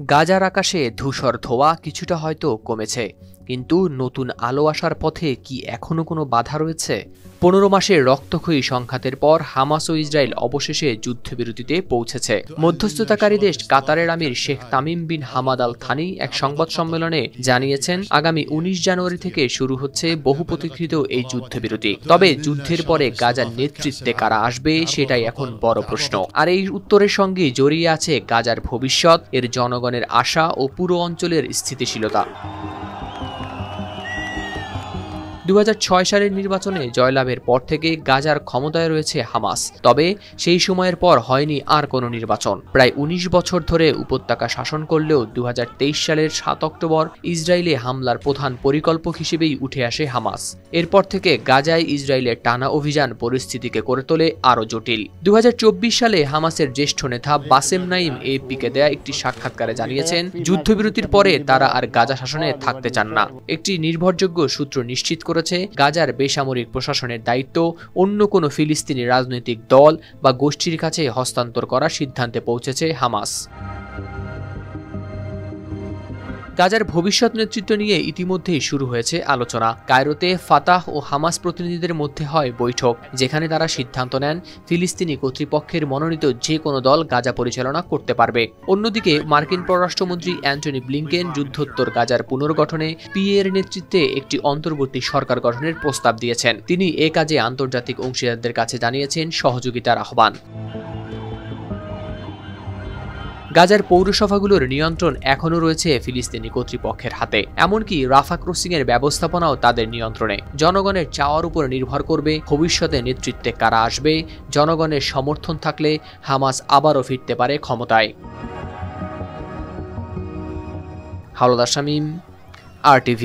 গাজার আকাশে ধূসর ধোঁয়া কিছুটা হয়তো কমেছে, কিন্তু নতুন আলো আসার পথে কি এখনো কোনো বাধা রয়েছে? ১৫ মাসের রক্তক্ষয়ী সংঘাতের পর হামাস ও ইসরায়েল অবশেষে যুদ্ধবিরতিতে পৌঁছেছে। মধ্যস্থতাকারী দেশ কাতারের আমির Sheikh Tamim bin Hamad Al Thani এক সংবাদ সম্মেলনে জানিয়েছেন, আগামী ১৯ জানুয়ারি থেকে শুরু হচ্ছে বহু প্রতীক্ষিত এই যুদ্ধবিরতি। তবে যুদ্ধের পরে গাজার নেতৃত্বে কারা আসবে সেটাই এখন বড় প্রশ্ন। আর এই উত্তরের সঙ্গে জড়িয়ে আছে গাজার ভবিষ্যৎ, এর জনগণের আশা ও পুরো অঞ্চলের স্থিতিশীলতা। ২০০৬ সালের নির্বাচনে জয়লাভের পর থেকে গাজার ক্ষমতায় রয়েছে হামাস। তবে সেই সময়ের পর হয়নি আর কোনো নির্বাচন। প্রায় ১৯ বছর ধরে উপত্যকা শাসন করলেও ২০২৩ সালের ৭ অক্টোবর ইসরায়েলে হামলার প্রধান পরিকল্পক হিসেবেই উঠে আসে হামাস। এরপর থেকে গাজায় ইসরায়েলের টানা অভিযান পরিস্থিতিকে করে তোলে আরও জটিল। ২০২৪ সালে হামাসের জ্যেষ্ঠ নেতা বাসেম নাইম এএফপিকে দেয়া একটি সাক্ষাৎকারে জানিয়েছেন, যুদ্ধবিরতির পরে তারা আর গাজা শাসনে থাকতে চান না। একটি নির্ভরযোগ্য সূত্র নিশ্চিত করেছে, গাজার বেসামরিক প্রশাসনের দায়িত্ব অন্য কোনো ফিলিস্তিনি রাজনৈতিক দল বা গোষ্ঠীর কাছে হস্তান্তর করার সিদ্ধান্তে পৌঁছেছে হামাস। গাজার ভবিষ্যৎ নেতৃত্ব নিয়ে ইতিমধ্যেই শুরু হয়েছে আলোচনা। কায়রোতে ফাতাহ ও হামাস প্রতিনিধিদের মধ্যে হয় বৈঠক, যেখানে তারা সিদ্ধান্ত নেন ফিলিস্তিনি কর্তৃপক্ষের মনোনীত যে কোনো দল গাজা পরিচালনা করতে পারবে। অন্যদিকে মার্কিন পররাষ্ট্রমন্ত্রী অ্যান্টনি ব্লিংকেন যুদ্ধোত্তর গাজার পুনর্গঠনে পিএর নেতৃত্বে একটি অন্তর্বর্তী সরকার গঠনের প্রস্তাব দিয়েছেন। তিনি এ কাজে আন্তর্জাতিক অংশীদারদের কাছে জানিয়েছেন সহযোগিতার আহ্বান। গাজার পৌরসভাগুলোর নিয়ন্ত্রণ এখনও রয়েছে ফিলিস্তিনি কর্তৃপক্ষের হাতে। এমনকি রাফা ক্রসিংয়ের ব্যবস্থাপনাও তাদের নিয়ন্ত্রণে। জনগণের চাওয়ার উপর নির্ভর করবে ভবিষ্যতে নেতৃত্বে কারা আসবে। জনগণের সমর্থন থাকলে হামাস আবারও ফিরতে পারে ক্ষমতায়। হাওলাদার শামীম, RTV।